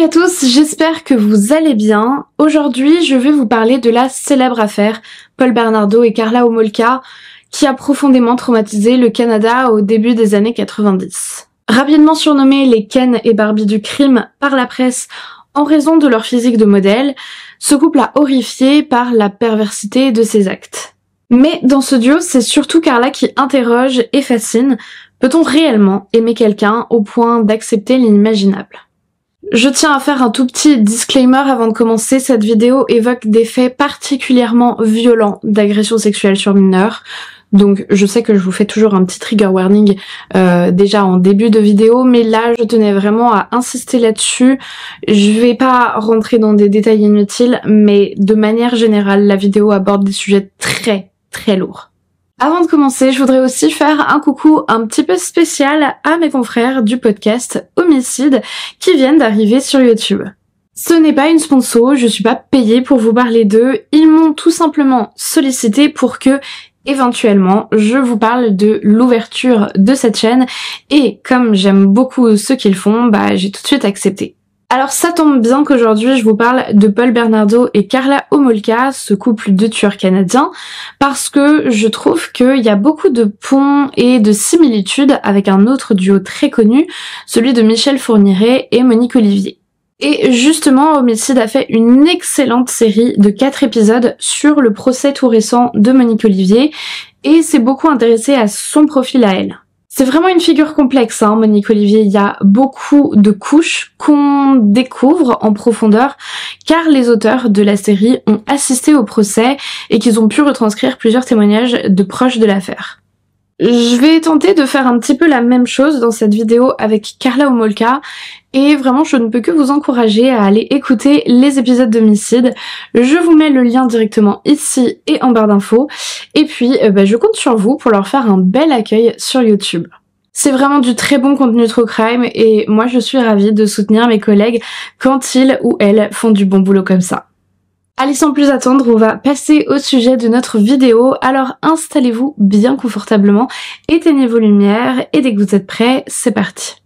Salut à tous, j'espère que vous allez bien. Aujourd'hui, je vais vous parler de la célèbre affaire Paul Bernardo et Karla Homolka qui a profondément traumatisé le Canada au début des années 90. Rapidement surnommés les Ken et Barbie du crime par la presse en raison de leur physique de modèle, ce couple a horrifié par la perversité de ses actes. Mais dans ce duo, c'est surtout Karla qui interroge et fascine. Peut-on réellement aimer quelqu'un au point d'accepter l'inimaginable ? Je tiens à faire un tout petit disclaimer avant de commencer. Cette vidéo évoque des faits particulièrement violents d'agression sexuelle sur mineurs. Donc je sais que je vous fais toujours un petit trigger warning déjà en début de vidéo, mais là je tenais vraiment à insister là-dessus. Je vais pas rentrer dans des détails inutiles, mais de manière générale, la vidéo aborde des sujets très lourds. Avant de commencer, je voudrais aussi faire un coucou un petit peu spécial à mes confrères du podcast Homicide qui viennent d'arriver sur YouTube. Ce n'est pas une sponsor, je suis pas payée pour vous parler d'eux, ils m'ont tout simplement sollicité pour que, éventuellement, je vous parle de l'ouverture de cette chaîne et comme j'aime beaucoup ce qu'ils font, j'ai tout de suite accepté. Alors ça tombe bien qu'aujourd'hui je vous parle de Paul Bernardo et Karla Homolka, ce couple de tueurs canadiens, parce que je trouve qu'il y a beaucoup de ponts et de similitudes avec un autre duo très connu, celui de Michel Fourniret et Monique Olivier. Et justement, Homicide a fait une excellente série de 4 épisodes sur le procès tout récent de Monique Olivier et s'est beaucoup intéressé à son profil à elle. C'est vraiment une figure complexe, Monique Olivier. Il y a beaucoup de couches qu'on découvre en profondeur car les auteurs de la série ont assisté au procès et qu'ils ont pu retranscrire plusieurs témoignages de proches de l'affaire. Je vais tenter de faire un petit peu la même chose dans cette vidéo avec Karla Homolka et vraiment je ne peux que vous encourager à aller écouter les épisodes d'Homicide. Je vous mets le lien directement ici et en barre d'infos et puis je compte sur vous pour leur faire un bel accueil sur YouTube. C'est vraiment du très bon contenu true crime et moi je suis ravie de soutenir mes collègues quand ils ou elles font du bon boulot comme ça. Allez, sans plus attendre, on va passer au sujet de notre vidéo. Alors installez-vous bien confortablement, éteignez vos lumières et dès que vous êtes prêts, c'est parti.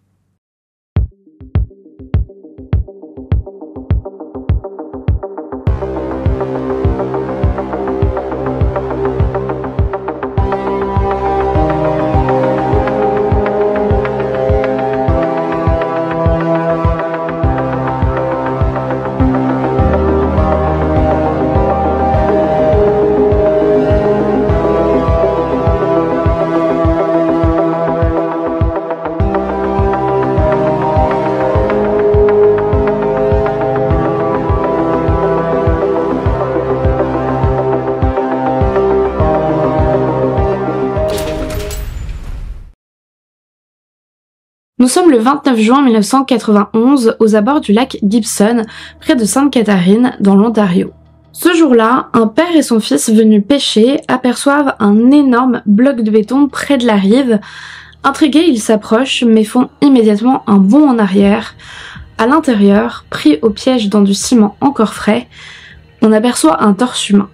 Nous sommes le 29 juin 1991 aux abords du lac Gibson, près de Sainte-Catherine, dans l'Ontario. Ce jour-là, un père et son fils venus pêcher aperçoivent un énorme bloc de béton près de la rive. Intrigués, ils s'approchent mais font immédiatement un bond en arrière. À l'intérieur, pris au piège dans du ciment encore frais, on aperçoit un torse humain.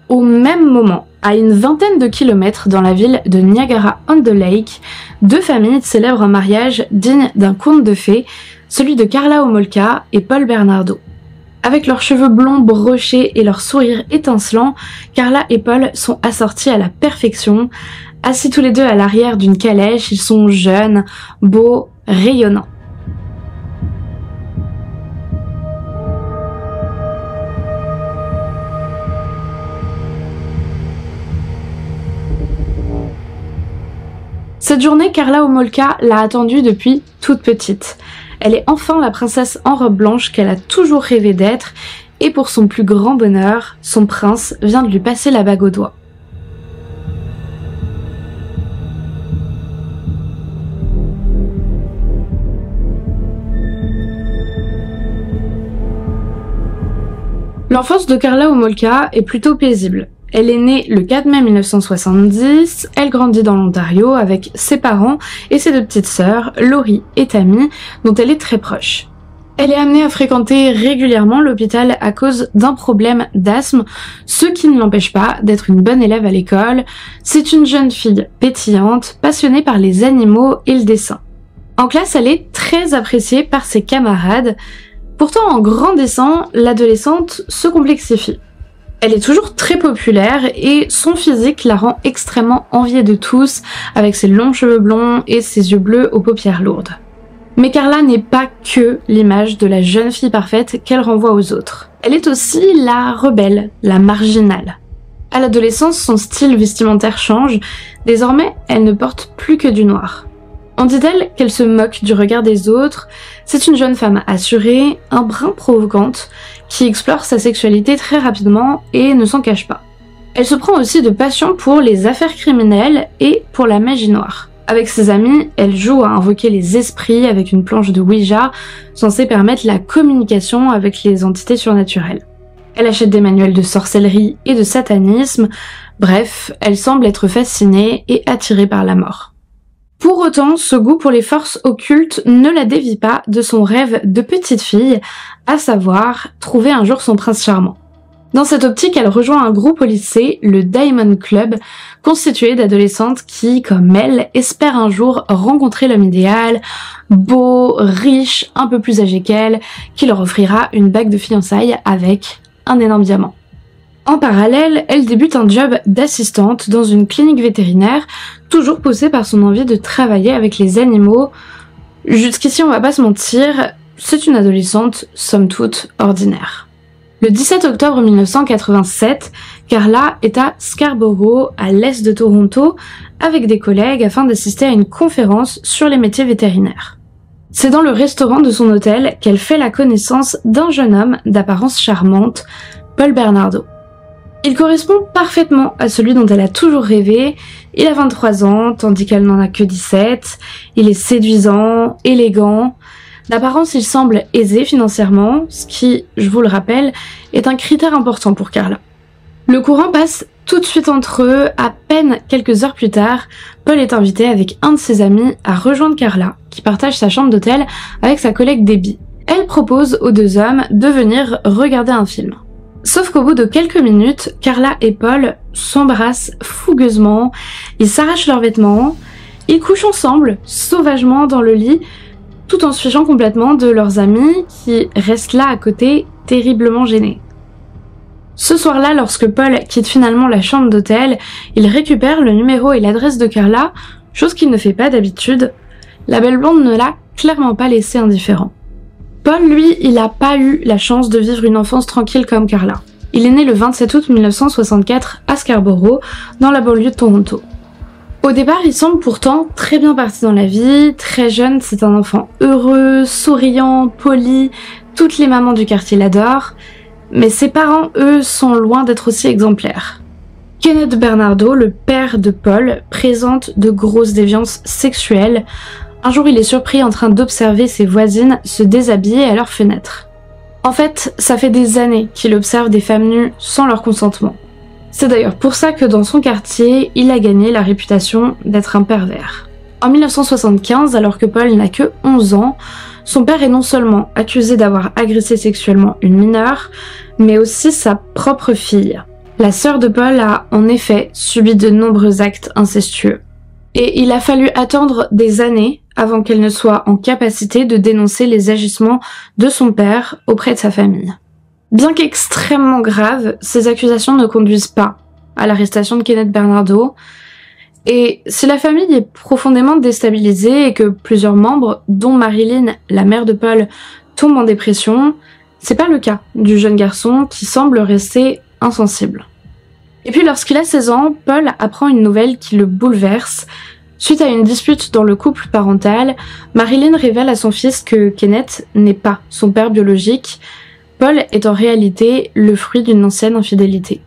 Au même moment, à une vingtaine de kilomètres dans la ville de Niagara-on-the-Lake, 2 familles célèbrent un mariage digne d'un conte de fées, celui de Karla Homolka et Paul Bernardo. Avec leurs cheveux blonds brochés et leur sourire étincelant, Karla et Paul sont assortis à la perfection. Assis tous les deux à l'arrière d'une calèche, ils sont jeunes, beaux, rayonnants. Cette journée, Karla Homolka l'a attendue depuis toute petite. Elle est enfin la princesse en robe blanche qu'elle a toujours rêvé d'être, et pour son plus grand bonheur, son prince vient de lui passer la bague au doigt. L'enfance de Karla Homolka est plutôt paisible. Elle est née le 4 mai 1970, elle grandit dans l'Ontario avec ses parents et ses 2 petites sœurs, Laurie et Tammy, dont elle est très proche. Elle est amenée à fréquenter régulièrement l'hôpital à cause d'un problème d'asthme, ce qui ne l'empêche pas d'être une bonne élève à l'école. C'est une jeune fille pétillante, passionnée par les animaux et le dessin. En classe, elle est très appréciée par ses camarades, Pourtant, en grandissant, l'adolescente se complexifie. Elle est toujours très populaire et son physique la rend extrêmement enviée de tous, avec ses longs cheveux blonds et ses yeux bleus aux paupières lourdes. Mais Carla n'est pas que l'image de la jeune fille parfaite qu'elle renvoie aux autres. Elle est aussi la rebelle, la marginale. À l'adolescence, son style vestimentaire change. Désormais, elle ne porte plus que du noir. On dit d'elle qu'elle se moque du regard des autres. C'est une jeune femme assurée, un brin provocante, qui explore sa sexualité très rapidement et ne s'en cache pas. Elle se prend aussi de passion pour les affaires criminelles et pour la magie noire. Avec ses amis, elle joue à invoquer les esprits avec une planche de Ouija, censée permettre la communication avec les entités surnaturelles. Elle achète des manuels de sorcellerie et de satanisme, bref, elle semble être fascinée et attirée par la mort. Pour autant, ce goût pour les forces occultes ne la dévie pas de son rêve de petite fille, à savoir trouver un jour son prince charmant. Dans cette optique, elle rejoint un groupe au lycée, le Diamond Club, constitué d'adolescentes qui, comme elle, espèrent un jour rencontrer l'homme idéal, beau, riche, un peu plus âgé qu'elle, qui leur offrira une bague de fiançailles avec un énorme diamant. En parallèle, elle débute un job d'assistante dans une clinique vétérinaire, toujours poussée par son envie de travailler avec les animaux. Jusqu'ici, on va pas se mentir, c'est une adolescente, somme toute, ordinaire. Le 17 octobre 1987, Carla est à Scarborough, à l'est de Toronto, avec des collègues afin d'assister à une conférence sur les métiers vétérinaires. C'est dans le restaurant de son hôtel qu'elle fait la connaissance d'un jeune homme d'apparence charmante, Paul Bernardo. Il correspond parfaitement à celui dont elle a toujours rêvé. Il a 23 ans, tandis qu'elle n'en a que 17. Il est séduisant, élégant. D'apparence, il semble aisé financièrement, ce qui, je vous le rappelle, est un critère important pour Carla. Le courant passe tout de suite entre eux. À peine quelques heures plus tard, Paul est invité avec un de ses amis à rejoindre Carla, qui partage sa chambre d'hôtel avec sa collègue Debbie. Elle propose aux deux hommes de venir regarder un film. Sauf qu'au bout de quelques minutes, Carla et Paul s'embrassent fougueusement, ils s'arrachent leurs vêtements, ils couchent ensemble, sauvagement dans le lit, tout en se fichant complètement de leurs amis qui restent là à côté, terriblement gênés. Ce soir-là, lorsque Paul quitte finalement la chambre d'hôtel, il récupère le numéro et l'adresse de Carla, chose qu'il ne fait pas d'habitude. La belle blonde ne l'a clairement pas laissé indifférent. Paul, lui, il n'a pas eu la chance de vivre une enfance tranquille comme Carla. Il est né le 27 août 1964 à Scarborough, dans la banlieue de Toronto. Au départ, il semble pourtant très bien parti dans la vie. Très jeune, c'est un enfant heureux, souriant, poli. Toutes les mamans du quartier l'adorent. Mais ses parents, eux, sont loin d'être aussi exemplaires. Kenneth Bernardo, le père de Paul, présente de grosses déviances sexuelles. Un jour, il est surpris en train d'observer ses voisines se déshabiller à leur fenêtre. En fait, ça fait des années qu'il observe des femmes nues sans leur consentement. C'est d'ailleurs pour ça que dans son quartier, il a gagné la réputation d'être un pervers. En 1975, alors que Paul n'a que 11 ans, son père est non seulement accusé d'avoir agressé sexuellement une mineure, mais aussi sa propre fille. La sœur de Paul a en effet subi de nombreux actes incestueux. Et il a fallu attendre des années avant qu'elle ne soit en capacité de dénoncer les agissements de son père auprès de sa famille. Bien qu'extrêmement graves, ces accusations ne conduisent pas à l'arrestation de Kenneth Bernardo. Et si la famille est profondément déstabilisée et que plusieurs membres, dont Marilyn, la mère de Paul, tombent en dépression, c'est pas le cas du jeune garçon qui semble rester insensible. Et puis lorsqu'il a 16 ans, Paul apprend une nouvelle qui le bouleverse. Suite à une dispute dans le couple parental, Marilyn révèle à son fils que Kenneth n'est pas son père biologique. Paul est en réalité le fruit d'une ancienne infidélité.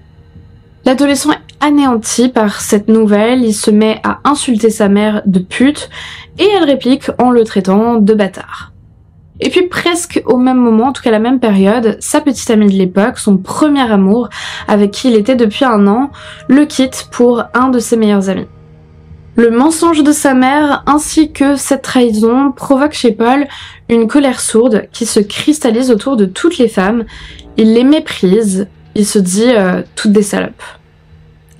L'adolescent est anéanti par cette nouvelle, il se met à insulter sa mère de pute et elle réplique en le traitant de bâtard. Et puis presque au même moment, en tout cas la même période, sa petite amie de l'époque, son premier amour, avec qui il était depuis 1 an, le quitte pour un de ses meilleurs amis. Le mensonge de sa mère ainsi que cette trahison provoquent chez Paul une colère sourde qui se cristallise autour de toutes les femmes. Il les méprise, il se dit toutes des salopes.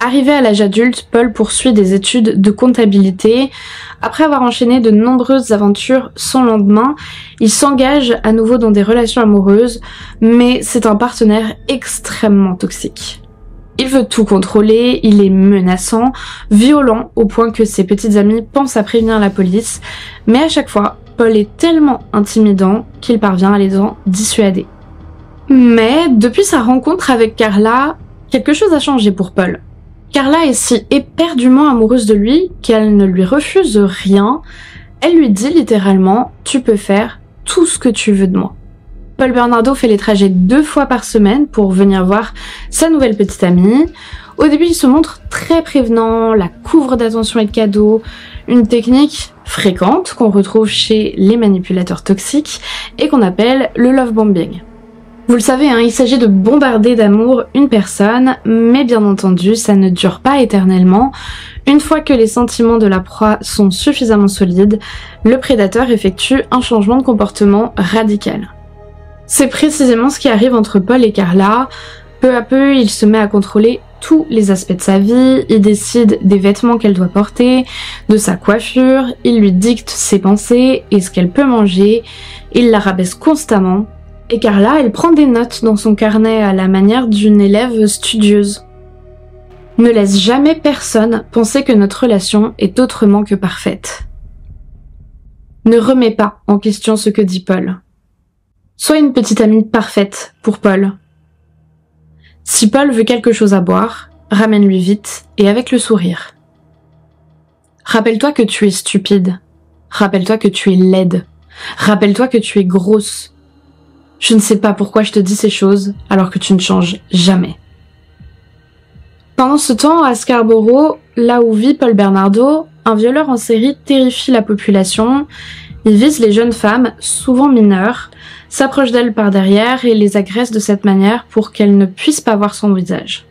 Arrivé à l'âge adulte, Paul poursuit des études de comptabilité. Après avoir enchaîné de nombreuses aventures sans lendemain, il s'engage à nouveau dans des relations amoureuses, mais c'est un partenaire extrêmement toxique. Il veut tout contrôler, il est menaçant, violent au point que ses petites amies pensent à prévenir la police, mais à chaque fois, Paul est tellement intimidant qu'il parvient à les en dissuader. Mais depuis sa rencontre avec Carla, quelque chose a changé pour Paul. Carla est si éperdument amoureuse de lui qu'elle ne lui refuse rien. Elle lui dit littéralement « Tu peux faire tout ce que tu veux de moi ». Paul Bernardo fait les trajets 2 fois par semaine pour venir voir sa nouvelle petite amie. Au début, il se montre très prévenant, la couvre d'attention et de cadeaux, une technique fréquente qu'on retrouve chez les manipulateurs toxiques et qu'on appelle le love bombing. Vous le savez, il s'agit de bombarder d'amour une personne, mais bien entendu, ça ne dure pas éternellement. Une fois que les sentiments de la proie sont suffisamment solides, le prédateur effectue un changement de comportement radical. C'est précisément ce qui arrive entre Paul et Carla. Peu à peu, il se met à contrôler tous les aspects de sa vie, il décide des vêtements qu'elle doit porter, de sa coiffure, il lui dicte ses pensées et ce qu'elle peut manger, il la rabaisse constamment. Et Carla, elle prend des notes dans son carnet à la manière d'une élève studieuse. Ne laisse jamais personne penser que notre relation est autrement que parfaite. Ne remets pas en question ce que dit Paul. Sois une petite amie parfaite pour Paul. Si Paul veut quelque chose à boire, ramène-lui vite et avec le sourire. Rappelle-toi que tu es stupide. Rappelle-toi que tu es laide. Rappelle-toi que tu es grosse. Je ne sais pas pourquoi je te dis ces choses alors que tu ne changes jamais. Pendant ce temps, à Scarborough, là où vit Paul Bernardo, un violeur en série terrifie la population. Il vise les jeunes femmes, souvent mineures, s'approche d'elles par derrière et les agresse de cette manière pour qu'elles ne puissent pas voir son visage.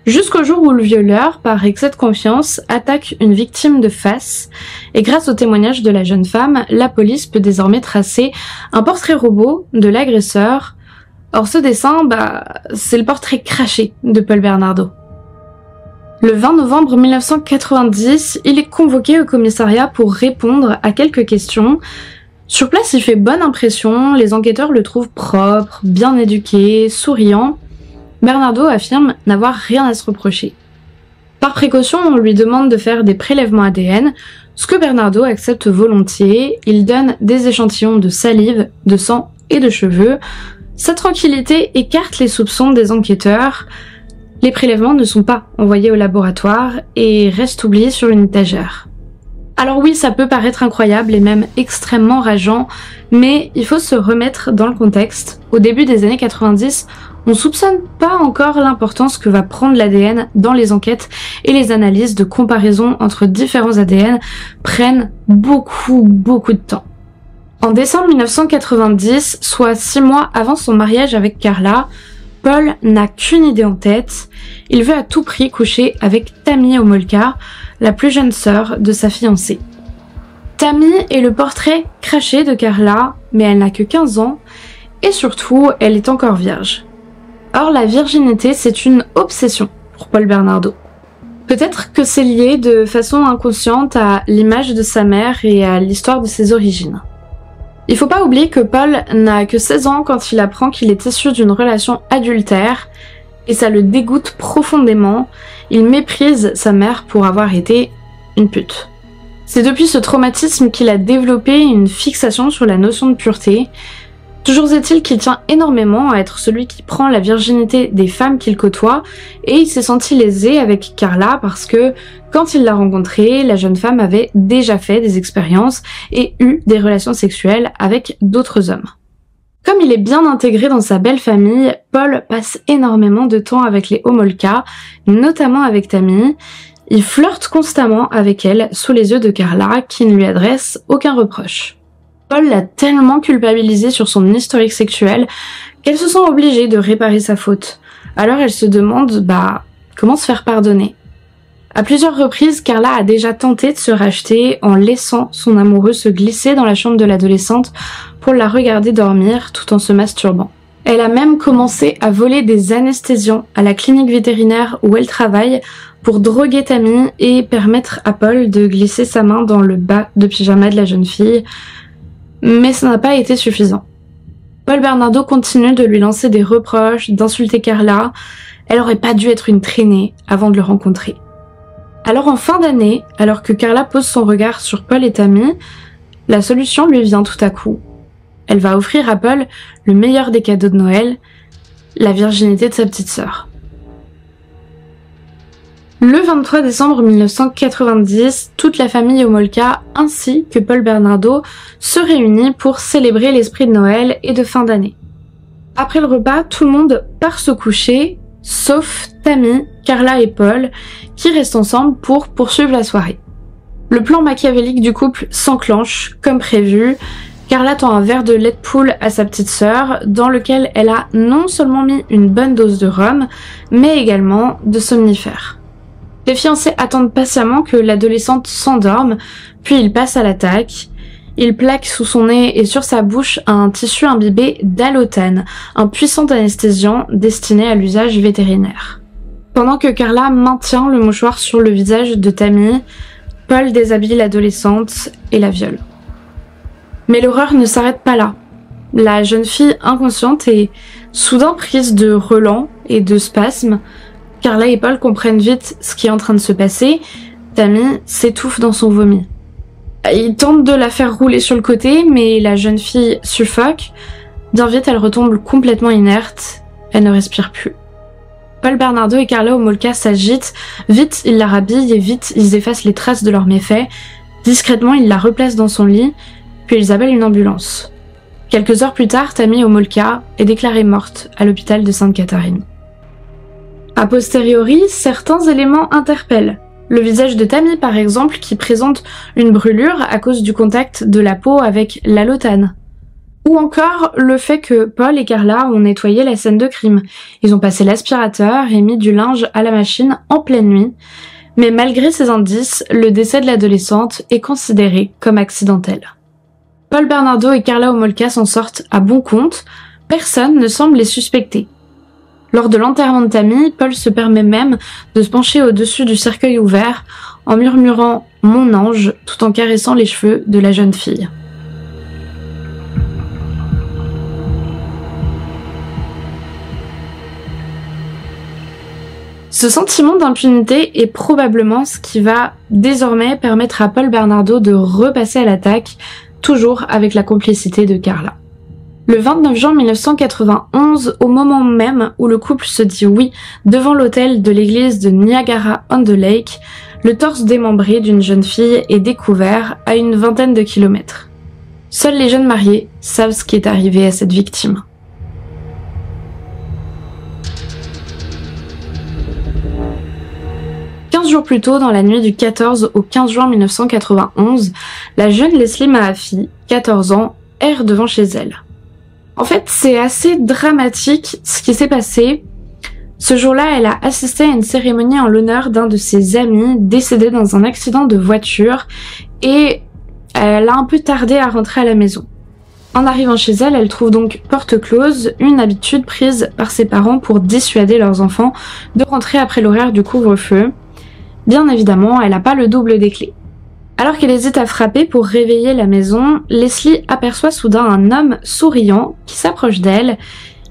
Jusqu'au jour où le violeur, par excès de confiance, attaque une victime de face, et grâce au témoignage de la jeune femme, la police peut désormais tracer un portrait robot de l'agresseur. Or ce dessin, c'est le portrait craché de Paul Bernardo. Le 20 novembre 1990, il est convoqué au commissariat pour répondre à quelques questions. Sur place, il fait bonne impression, les enquêteurs le trouvent propre, bien éduqué, souriant. Bernardo affirme n'avoir rien à se reprocher. Par précaution, on lui demande de faire des prélèvements ADN, ce que Bernardo accepte volontiers. Il donne des échantillons de salive, de sang et de cheveux. Sa tranquillité écarte les soupçons des enquêteurs. Les prélèvements ne sont pas envoyés au laboratoire et restent oubliés sur une étagère. Alors oui, ça peut paraître incroyable et même extrêmement rageant, mais il faut se remettre dans le contexte. Au début des années 90, on soupçonne pas encore l'importance que va prendre l'ADN dans les enquêtes et les analyses de comparaison entre différents ADN prennent beaucoup de temps. En décembre 1990, soit 6 mois avant son mariage avec Carla, Paul n'a qu'une idée en tête. Il veut à tout prix coucher avec Tammy Homolka, la plus jeune sœur de sa fiancée. Tammy est le portrait craché de Carla, mais elle n'a que 15 ans et surtout, elle est encore vierge. Or, la virginité, c'est une obsession pour Paul Bernardo. Peut-être que c'est lié de façon inconsciente à l'image de sa mère et à l'histoire de ses origines. Il faut pas oublier que Paul n'a que 16 ans quand il apprend qu'il est issu d'une relation adultère et ça le dégoûte profondément. Il méprise sa mère pour avoir été une pute. C'est depuis ce traumatisme qu'il a développé une fixation sur la notion de pureté. Toujours est-il qu'il tient énormément à être celui qui prend la virginité des femmes qu'il côtoie et il s'est senti lésé avec Carla parce que quand il l'a rencontrée, la jeune femme avait déjà fait des expériences et eu des relations sexuelles avec d'autres hommes. Comme il est bien intégré dans sa belle famille, Paul passe énormément de temps avec les Homolka, notamment avec Tammy. Il flirte constamment avec elle sous les yeux de Carla qui ne lui adresse aucun reproche. Paul l'a tellement culpabilisée sur son historique sexuel qu'elle se sent obligée de réparer sa faute. Alors elle se demande, comment se faire pardonner. À plusieurs reprises, Carla a déjà tenté de se racheter en laissant son amoureux se glisser dans la chambre de l'adolescente pour la regarder dormir tout en se masturbant. Elle a même commencé à voler des anesthésiants à la clinique vétérinaire où elle travaille pour droguer Tammy et permettre à Paul de glisser sa main dans le bas de pyjama de la jeune fille. Mais ça n'a pas été suffisant. Paul Bernardo continue de lui lancer des reproches, d'insulter Carla. Elle aurait pas dû être une traînée avant de le rencontrer. Alors en fin d'année, alors que Carla pose son regard sur Paul et Tammy, la solution lui vient tout à coup. Elle va offrir à Paul le meilleur des cadeaux de Noël, la virginité de sa petite sœur. Le 23 décembre 1990, toute la famille Homolka ainsi que Paul Bernardo se réunit pour célébrer l'esprit de Noël et de fin d'année. Après le repas, tout le monde part se coucher, sauf Tammy, Carla et Paul, qui restent ensemble pour poursuivre la soirée. Le plan machiavélique du couple s'enclenche, comme prévu. Carla tend un verre de lait de poule à sa petite sœur, dans lequel elle a non seulement mis une bonne dose de rhum, mais également de somnifères. Les fiancés attendent patiemment que l'adolescente s'endorme, puis ils passent à l'attaque. Ils plaquent sous son nez et sur sa bouche un tissu imbibé d'allotane, un puissant anesthésiant destiné à l'usage vétérinaire. Pendant que Carla maintient le mouchoir sur le visage de Tammy, Paul déshabille l'adolescente et la viole. Mais l'horreur ne s'arrête pas là. La jeune fille inconsciente est soudain prise de relents et de spasmes. Carla et Paul comprennent vite ce qui est en train de se passer. Tammy s'étouffe dans son vomi. Ils tentent de la faire rouler sur le côté, mais la jeune fille suffoque. Bien vite, elle retombe complètement inerte. Elle ne respire plus. Paul Bernardo et Carla Homolka s'agitent. Vite, ils la rhabillent et vite, ils effacent les traces de leurs méfaits. Discrètement, ils la replacent dans son lit, puis ils appellent une ambulance. Quelques heures plus tard, Tammy Homolka est déclarée morte à l'hôpital de Sainte-Catherine. A posteriori, certains éléments interpellent. Le visage de Tammy, par exemple, qui présente une brûlure à cause du contact de la peau avec l'allotane. Ou encore le fait que Paul et Carla ont nettoyé la scène de crime. Ils ont passé l'aspirateur et mis du linge à la machine en pleine nuit. Mais malgré ces indices, le décès de l'adolescente est considéré comme accidentel. Paul Bernardo et Carla Homolka s'en sortent à bon compte. Personne ne semble les suspecter. Lors de l'enterrement de Tammy, Paul se permet même de se pencher au-dessus du cercueil ouvert en murmurant « Mon ange » tout en caressant les cheveux de la jeune fille. Ce sentiment d'impunité est probablement ce qui va désormais permettre à Paul Bernardo de repasser à l'attaque, toujours avec la complicité de Carla. Le 29 juin 1991, au moment même où le couple se dit oui devant l'autel de l'église de Niagara-on-the-Lake, le torse démembré d'une jeune fille est découvert à une vingtaine de kilomètres. Seuls les jeunes mariés savent ce qui est arrivé à cette victime. Jours plus tôt, dans la nuit du 14 au 15 juin 1991, la jeune Leslie Mahaffey, 14 ans, erre devant chez elle. En fait, c'est assez dramatique ce qui s'est passé. Ce jour-là, elle a assisté à une cérémonie en l'honneur d'un de ses amis décédé dans un accident de voiture et elle a un peu tardé à rentrer à la maison. En arrivant chez elle, elle trouve donc porte close, une habitude prise par ses parents pour dissuader leurs enfants de rentrer après l'horaire du couvre-feu. Bien évidemment, elle n'a pas le double des clés. Alors qu'elle hésite à frapper pour réveiller la maison, Leslie aperçoit soudain un homme souriant qui s'approche d'elle.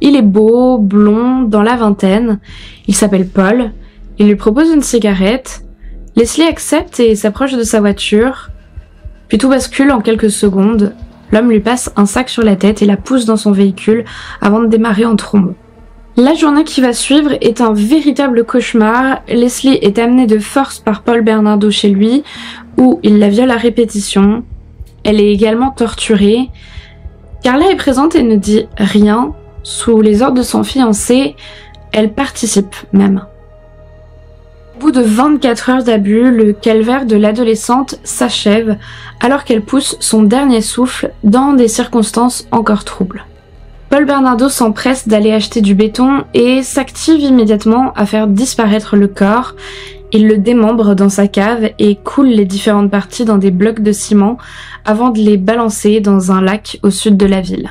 Il est beau, blond, dans la vingtaine. Il s'appelle Paul. Il lui propose une cigarette. Leslie accepte et s'approche de sa voiture. Puis tout bascule en quelques secondes. L'homme lui passe un sac sur la tête et la pousse dans son véhicule avant de démarrer en trombe. La journée qui va suivre est un véritable cauchemar. Leslie est amenée de force par Paul Bernardo chez lui, où il la viole à répétition. Elle est également torturée. Carla est présente et ne dit rien. Sous les ordres de son fiancé, elle participe même. Au bout de 24 heures d'abus, le calvaire de l'adolescente s'achève alors qu'elle pousse son dernier souffle dans des circonstances encore troubles. Paul Bernardo s'empresse d'aller acheter du béton et s'active immédiatement à faire disparaître le corps. Il le démembre dans sa cave et coule les différentes parties dans des blocs de ciment avant de les balancer dans un lac au sud de la ville.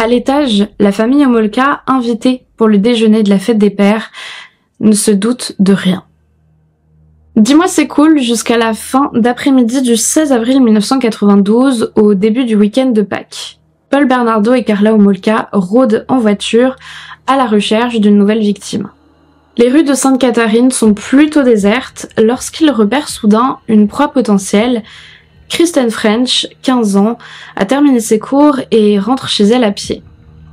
À l'étage, la famille Homolka, invitée pour le déjeuner de la fête des pères, ne se doute de rien. 10 mois s'écoulent jusqu'à la fin d'après-midi du 16 avril 1992, au début du week-end de Pâques. Paul Bernardo et Karla Homolka rôdent en voiture à la recherche d'une nouvelle victime. Les rues de Sainte-Catherine sont plutôt désertes lorsqu'ils repèrent soudain une proie potentielle. Kristen French, 15 ans, a terminé ses cours et rentre chez elle à pied.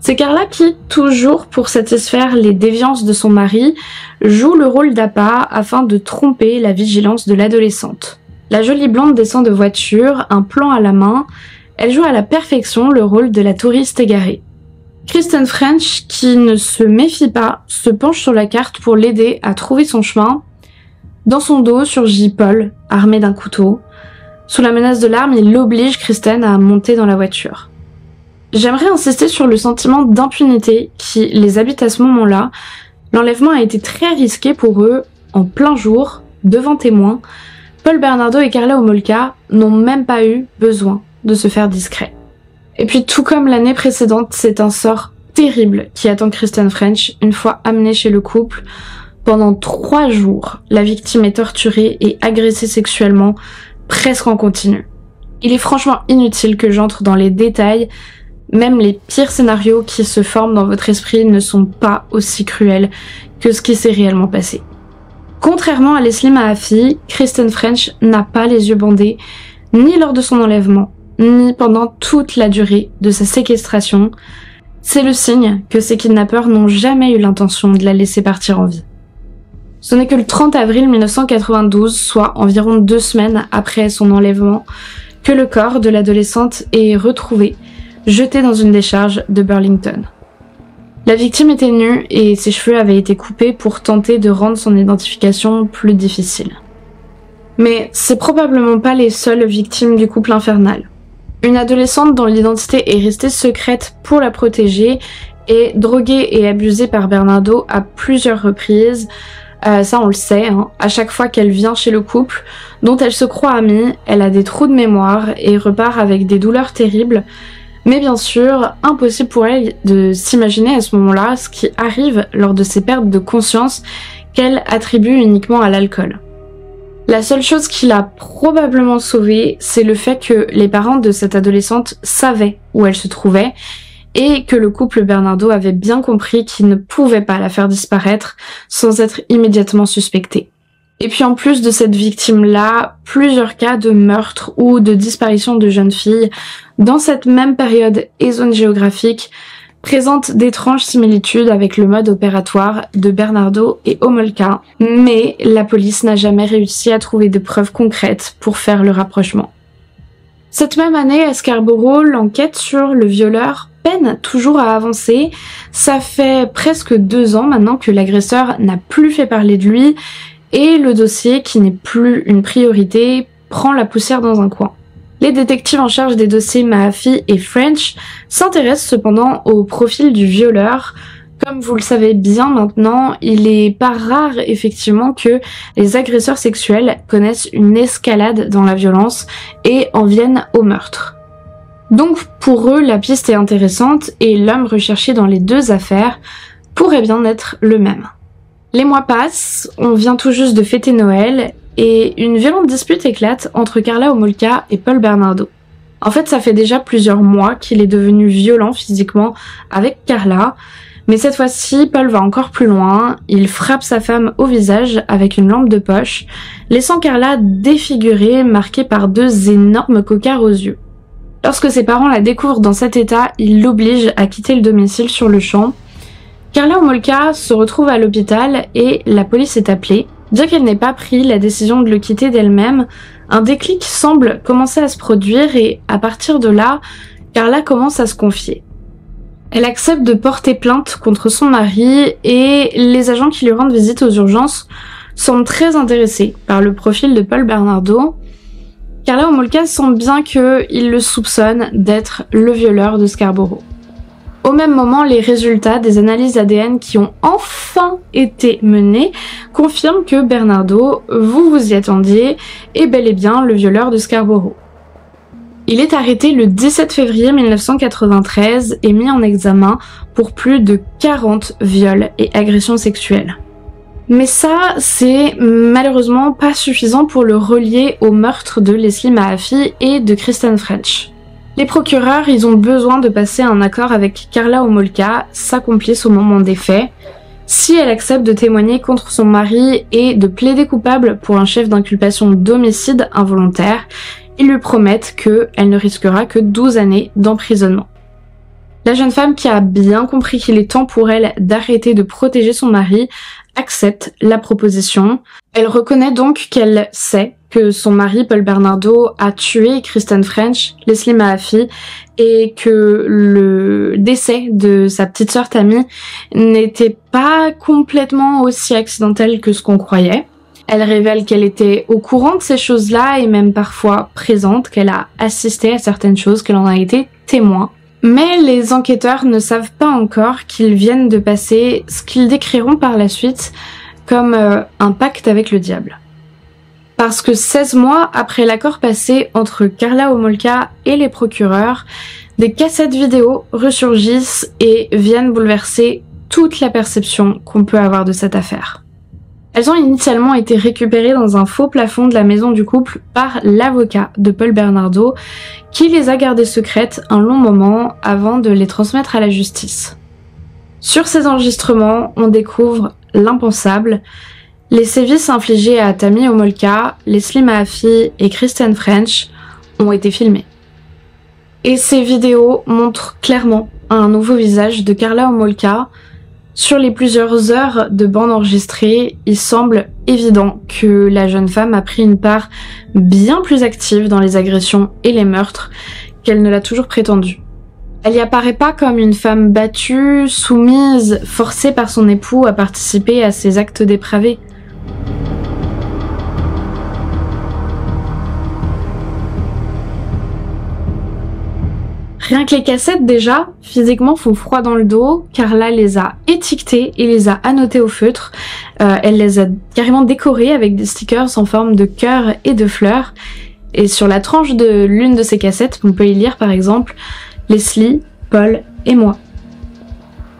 C'est Karla qui, toujours pour satisfaire les déviances de son mari, joue le rôle d'appât afin de tromper la vigilance de l'adolescente. La jolie blonde descend de voiture, un plan à la main. Elle joue à la perfection le rôle de la touriste égarée. Kristen French, qui ne se méfie pas, se penche sur la carte pour l'aider à trouver son chemin. Dans son dos surgit Paul, armé d'un couteau. Sous la menace de l'arme, il oblige Kristen à monter dans la voiture. J'aimerais insister sur le sentiment d'impunité qui les habite à ce moment-là. L'enlèvement a été très risqué pour eux, en plein jour, devant témoins. Paul Bernardo et Karla Homolka n'ont même pas eu besoin de se faire discret. Et puis tout comme l'année précédente, c'est un sort terrible qui attend Kristen French une fois amenée chez le couple. Pendant 3 jours, la victime est torturée et agressée sexuellement, presque en continu. Il est franchement inutile que j'entre dans les détails. Même les pires scénarios qui se forment dans votre esprit ne sont pas aussi cruels que ce qui s'est réellement passé. Contrairement à Leslie Mahaffey, Kristen French n'a pas les yeux bandés, ni lors de son enlèvement, ni pendant toute la durée de sa séquestration. C'est le signe que ses kidnappeurs n'ont jamais eu l'intention de la laisser partir en vie. Ce n'est que le 30 avril 1992, soit environ 2 semaines après son enlèvement, que le corps de l'adolescente est retrouvé, jeté dans une décharge de Burlington. La victime était nue et ses cheveux avaient été coupés pour tenter de rendre son identification plus difficile. Mais c'est probablement pas les seules victimes du couple infernal. Une adolescente dont l'identité est restée secrète pour la protéger est droguée et abusée par Bernardo à plusieurs reprises. Ça on le sait, hein. À chaque fois qu'elle vient chez le couple, dont elle se croit amie, elle a des trous de mémoire et repart avec des douleurs terribles. Mais bien sûr, impossible pour elle de s'imaginer à ce moment-là ce qui arrive lors de ces pertes de conscience qu'elle attribue uniquement à l'alcool. La seule chose qui l'a probablement sauvée, c'est le fait que les parents de cette adolescente savaient où elle se trouvait et que le couple Bernardo avait bien compris qu'il ne pouvait pas la faire disparaître sans être immédiatement suspecté. Et puis en plus de cette victime-là, plusieurs cas de meurtre ou de disparition de jeunes filles dans cette même période et zone géographique présentent d'étranges similitudes avec le mode opératoire de Bernardo et Homolka, mais la police n'a jamais réussi à trouver de preuves concrètes pour faire le rapprochement. Cette même année, à Scarborough, l'enquête sur le violeur peine toujours à avancer. Ça fait presque 2 ans maintenant que l'agresseur n'a plus fait parler de lui et le dossier, qui n'est plus une priorité, prend la poussière dans un coin. Les détectives en charge des dossiers Mahaffey et French s'intéressent cependant au profil du violeur. Comme vous le savez bien maintenant, il est pas rare effectivement que les agresseurs sexuels connaissent une escalade dans la violence et en viennent au meurtre. Donc pour eux, la piste est intéressante et l'homme recherché dans les 2 affaires pourrait bien être le même. Les mois passent, on vient tout juste de fêter Noël et une violente dispute éclate entre Karla Homolka et Paul Bernardo. En fait, ça fait déjà plusieurs mois qu'il est devenu violent physiquement avec Karla, mais cette fois-ci, Paul va encore plus loin, il frappe sa femme au visage avec une lampe de poche, laissant Karla défigurée, marquée par 2 énormes cocards aux yeux. Lorsque ses parents la découvrent dans cet état, ils l'obligent à quitter le domicile sur le champ. Karla Homolka se retrouve à l'hôpital et la police est appelée. Bien qu'elle n'ait pas pris la décision de le quitter d'elle-même, un déclic semble commencer à se produire et à partir de là, Karla commence à se confier. Elle accepte de porter plainte contre son mari et les agents qui lui rendent visite aux urgences semblent très intéressés par le profil de Paul Bernardo. Karla Homolka sent bien qu'il le soupçonne d'être le violeur de Scarborough. Au même moment, les résultats des analyses ADN qui ont enfin été menées confirment que Bernardo, vous y attendiez, est bel et bien le violeur de Scarborough. Il est arrêté le 17 février 1993 et mis en examen pour plus de 40 viols et agressions sexuelles. Mais ça, c'est malheureusement pas suffisant pour le relier au meurtre de Leslie Mahaffey et de Kristen French. Les procureurs, ils ont besoin de passer un accord avec Karla Homolka, sa complice au moment des faits. Si elle accepte de témoigner contre son mari et de plaider coupable pour un chef d'inculpation d'homicide involontaire, ils lui promettent qu'elle ne risquera que 12 années d'emprisonnement. La jeune femme, qui a bien compris qu'il est temps pour elle d'arrêter de protéger son mari, accepte la proposition. Elle reconnaît donc qu'elle sait que son mari Paul Bernardo a tué Kristen French, Leslie Mahaffey, et que le décès de sa petite sœur Tammy n'était pas complètement aussi accidentel que ce qu'on croyait. Elle révèle qu'elle était au courant de ces choses-là et même parfois présente, qu'elle a assisté à certaines choses, qu'elle en a été témoin. Mais les enquêteurs ne savent pas encore qu'ils viennent de passer ce qu'ils décriront par la suite comme un pacte avec le diable. Parce que 16 mois après l'accord passé entre Karla Homolka et les procureurs, des cassettes vidéo ressurgissent et viennent bouleverser toute la perception qu'on peut avoir de cette affaire. Elles ont initialement été récupérées dans un faux plafond de la maison du couple par l'avocat de Paul Bernardo, qui les a gardées secrètes un long moment avant de les transmettre à la justice. Sur ces enregistrements, on découvre l'impensable. Les sévices infligés à Tammy Homolka, Leslie Mahaffey et Kristen French ont été filmés. Et ces vidéos montrent clairement un nouveau visage de Karla Homolka. Sur les plusieurs heures de bande enregistrée, il semble évident que la jeune femme a pris une part bien plus active dans les agressions et les meurtres qu'elle ne l'a toujours prétendu. Elle n'y apparaît pas comme une femme battue, soumise, forcée par son époux à participer à ses actes dépravés. Rien que les cassettes déjà, physiquement, font froid dans le dos. Karla les a étiquetées et les a annotées au feutre. Elle les a carrément décorées avec des stickers en forme de cœur et de fleurs. Et sur la tranche de l'une de ces cassettes, on peut y lire par exemple « Leslie, Paul et moi ».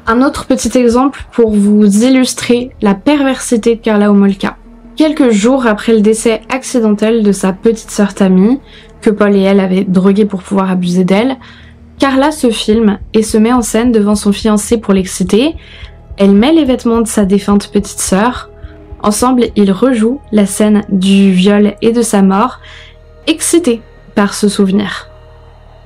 Un autre petit exemple pour vous illustrer la perversité de Karla Homolka. Quelques jours après le décès accidentel de sa petite sœur Tammy, que Paul et elle avaient droguée pour pouvoir abuser d'elle, Karla se filme et se met en scène devant son fiancé pour l'exciter. Elle met les vêtements de sa défunte petite sœur. Ensemble, ils rejouent la scène du viol et de sa mort, excités par ce souvenir.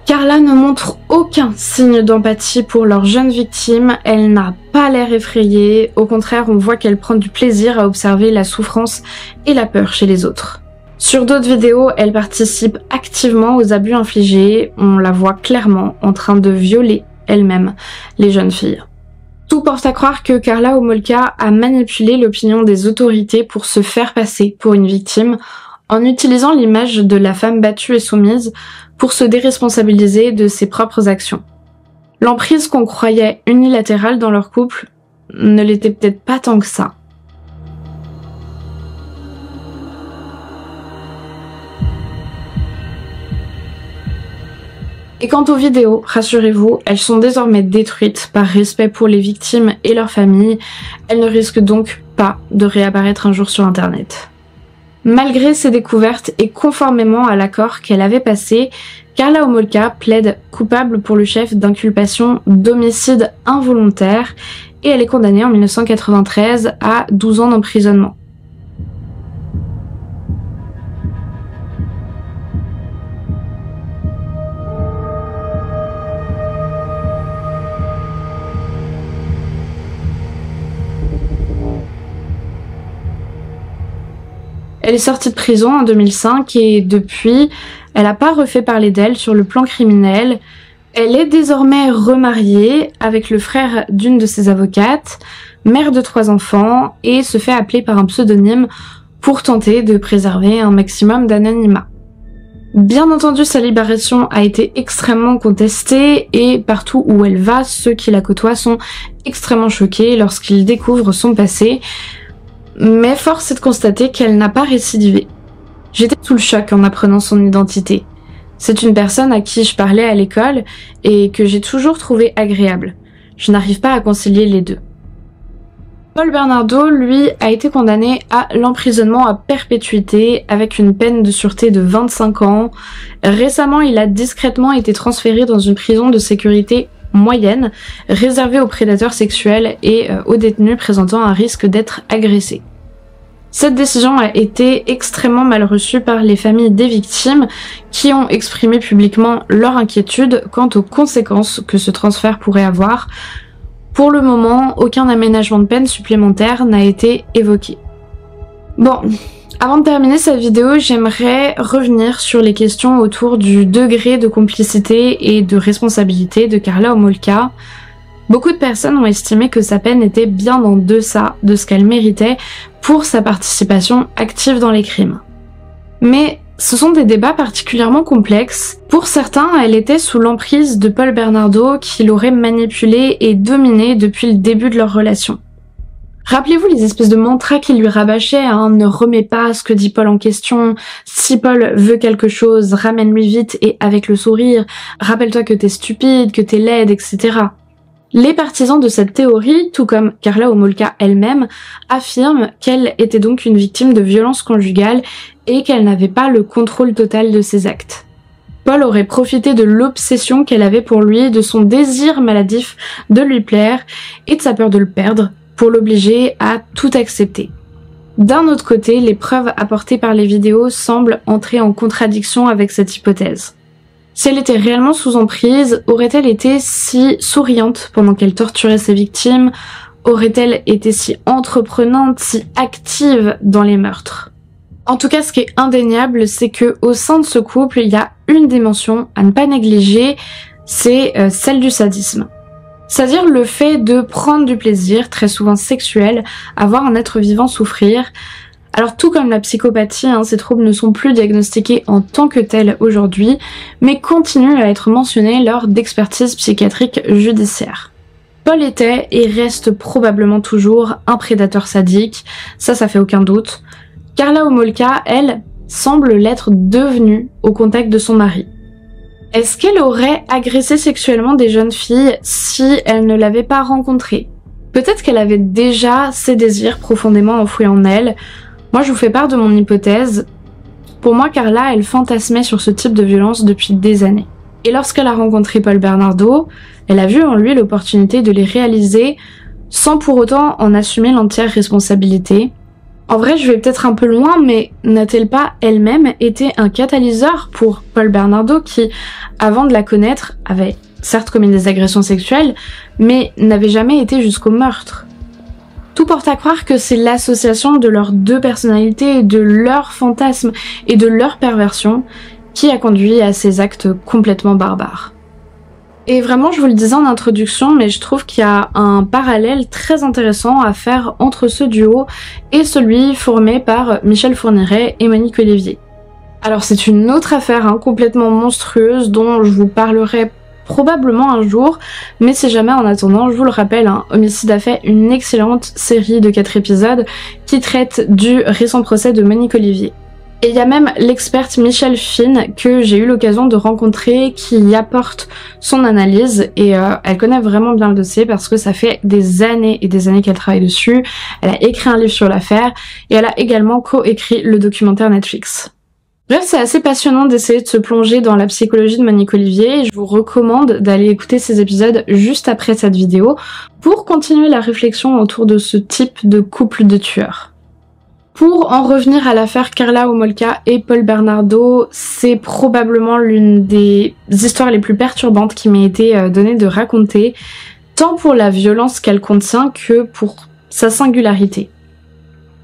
Karla ne montre aucun signe d'empathie pour leur jeune victime, elle n'a pas l'air effrayée, au contraire on voit qu'elle prend du plaisir à observer la souffrance et la peur chez les autres. Sur d'autres vidéos, elle participe activement aux abus infligés, on la voit clairement en train de violer elle-même les jeunes filles. Tout porte à croire que Karla Homolka a manipulé l'opinion des autorités pour se faire passer pour une victime, en utilisant l'image de la femme battue et soumise pour se déresponsabiliser de ses propres actions. L'emprise qu'on croyait unilatérale dans leur couple ne l'était peut-être pas tant que ça. Et quant aux vidéos, rassurez-vous, elles sont désormais détruites par respect pour les victimes et leurs familles. Elles ne risquent donc pas de réapparaître un jour sur internet. Malgré ces découvertes et conformément à l'accord qu'elle avait passé, Karla Homolka plaide coupable pour le chef d'inculpation d'homicide involontaire et elle est condamnée en 1993 à 12 ans d'emprisonnement. Elle est sortie de prison en 2005 et depuis, elle n'a pas refait parler d'elle sur le plan criminel. Elle est désormais remariée avec le frère d'une de ses avocates, mère de 3 enfants et se fait appeler par un pseudonyme pour tenter de préserver un maximum d'anonymat. Bien entendu, sa libération a été extrêmement contestée et partout où elle va, ceux qui la côtoient sont extrêmement choqués lorsqu'ils découvrent son passé. Mais force est de constater qu'elle n'a pas récidivé. J'étais sous le choc en apprenant son identité. C'est une personne à qui je parlais à l'école et que j'ai toujours trouvé agréable. Je n'arrive pas à concilier les deux. Paul Bernardo, lui, a été condamné à l'emprisonnement à perpétuité avec une peine de sûreté de 25 ans. Récemment, il a discrètement été transféré dans une prison de sécurité moyenne, réservée aux prédateurs sexuels et aux détenus présentant un risque d'être agressés. Cette décision a été extrêmement mal reçue par les familles des victimes qui ont exprimé publiquement leur inquiétude quant aux conséquences que ce transfert pourrait avoir. Pour le moment, aucun aménagement de peine supplémentaire n'a été évoqué. Bon, avant de terminer cette vidéo, j'aimerais revenir sur les questions autour du degré de complicité et de responsabilité de Karla Homolka. Beaucoup de personnes ont estimé que sa peine était bien en deçà de ce qu'elle méritait pour sa participation active dans les crimes. Mais ce sont des débats particulièrement complexes. Pour certains, elle était sous l'emprise de Paul Bernardo qui l'aurait manipulée et dominée depuis le début de leur relation. Rappelez-vous les espèces de mantras qu'il lui rabâchait, hein, ne remets pas ce que dit Paul en question, si Paul veut quelque chose, ramène-lui vite et avec le sourire, rappelle-toi que t'es stupide, que t'es laide, etc. Les partisans de cette théorie, tout comme Karla Homolka elle-même, affirment qu'elle était donc une victime de violence conjugale et qu'elle n'avait pas le contrôle total de ses actes. Paul aurait profité de l'obsession qu'elle avait pour lui, de son désir maladif de lui plaire et de sa peur de le perdre pour l'obliger à tout accepter. D'un autre côté, les preuves apportées par les vidéos semblent entrer en contradiction avec cette hypothèse. Si elle était réellement sous emprise, aurait-elle été si souriante pendant qu'elle torturait ses victimes? Aurait-elle été si entreprenante, si active dans les meurtres? En tout cas, ce qui est indéniable, c'est que au sein de ce couple, il y a une dimension à ne pas négliger, c'est celle du sadisme. C'est-à-dire le fait de prendre du plaisir, très souvent sexuel, à voir un être vivant souffrir. Alors tout comme la psychopathie, ces troubles ne sont plus diagnostiqués en tant que tels aujourd'hui, mais continuent à être mentionnés lors d'expertises psychiatriques judiciaires. Paul était et reste probablement toujours un prédateur sadique, ça fait aucun doute. Karla Homolka, elle, semble l'être devenue au contact de son mari. Est-ce qu'elle aurait agressé sexuellement des jeunes filles si elle ne l'avait pas rencontré? Peut-être qu'elle avait déjà ses désirs profondément enfouis en elle. Moi, je vous fais part de mon hypothèse. Pour moi, Karla, elle fantasmait sur ce type de violence depuis des années. Et lorsqu'elle a rencontré Paul Bernardo, elle a vu en lui l'opportunité de les réaliser sans pour autant en assumer l'entière responsabilité. En vrai, je vais peut-être un peu loin, mais n'a-t-elle pas elle-même été un catalyseur pour Paul Bernardo qui, avant de la connaître, avait certes commis des agressions sexuelles, mais n'avait jamais été jusqu'au meurtre? Tout porte à croire que c'est l'association de leurs deux personnalités, de leurs fantasmes et de leur perversion qui a conduit à ces actes complètement barbares. Et vraiment, je vous le disais en introduction, mais je trouve qu'il y a un parallèle très intéressant à faire entre ce duo et celui formé par Michel Fourniret et Monique Olivier. Alors c'est une autre affaire complètement monstrueuse dont je vous parlerai probablement un jour, mais si jamais en attendant, je vous le rappelle, Homicide a fait une excellente série de 4 épisodes qui traite du récent procès de Monique Olivier. Et il y a même l'experte Michel Fine que j'ai eu l'occasion de rencontrer qui y apporte son analyse et elle connaît vraiment bien le dossier parce que ça fait des années et des années qu'elle travaille dessus. Elle a écrit un livre sur l'affaire et elle a également co-écrit le documentaire Netflix. Bref, c'est assez passionnant d'essayer de se plonger dans la psychologie de Monique Olivier et je vous recommande d'aller écouter ces épisodes juste après cette vidéo pour continuer la réflexion autour de ce type de couple de tueurs. Pour en revenir à l'affaire Karla Homolka et Paul Bernardo, c'est probablement l'une des histoires les plus perturbantes qui m'ait été donnée de raconter, tant pour la violence qu'elle contient que pour sa singularité.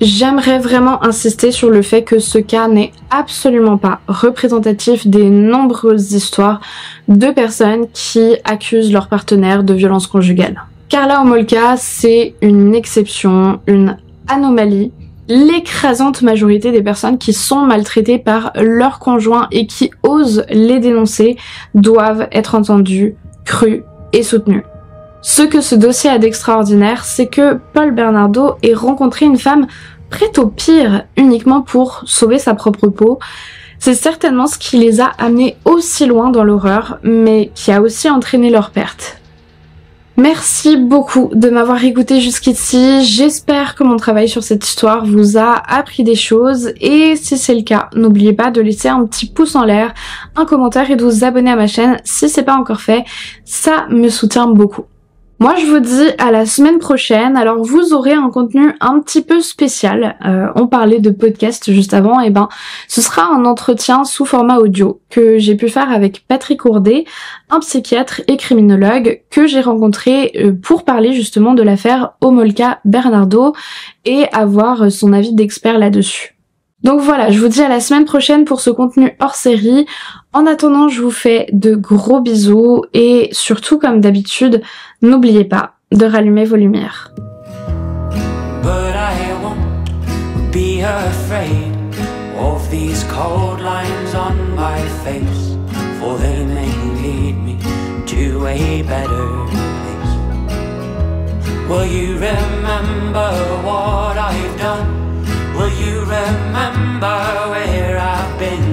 J'aimerais vraiment insister sur le fait que ce cas n'est absolument pas représentatif des nombreuses histoires de personnes qui accusent leur partenaire de violence conjugale. Karla Homolka, c'est une exception, une anomalie. L'écrasante majorité des personnes qui sont maltraitées par leurs conjoints et qui osent les dénoncer doivent être entendues, crues et soutenues. Ce que ce dossier a d'extraordinaire, c'est que Paul Bernardo ait rencontré une femme prête au pire uniquement pour sauver sa propre peau, C'est certainement ce qui les a amenés aussi loin dans l'horreur, mais qui a aussi entraîné leur perte. Merci beaucoup de m'avoir écouté jusqu'ici, j'espère que mon travail sur cette histoire vous a appris des choses et si c'est le cas, n'oubliez pas de laisser un petit pouce en l'air, un commentaire et de vous abonner à ma chaîne si c'est pas encore fait, ça me soutient beaucoup. Moi je vous dis à la semaine prochaine, alors vous aurez un contenu un petit peu spécial, on parlait de podcast juste avant, et ce sera un entretien sous format audio que j'ai pu faire avec Patrick Ourdet, un psychiatre et criminologue que j'ai rencontré pour parler justement de l'affaire Homolka Bernardo et avoir son avis d'expert là-dessus. Donc voilà, je vous dis à la semaine prochaine pour ce contenu hors série. En attendant, je vous fais de gros bisous et surtout comme d'habitude, n'oubliez pas de rallumer vos lumières. But I won't be afraid of these cold lines on my face, for they may lead me to a better place. Will you remember what I've done? Will you remember where I've been?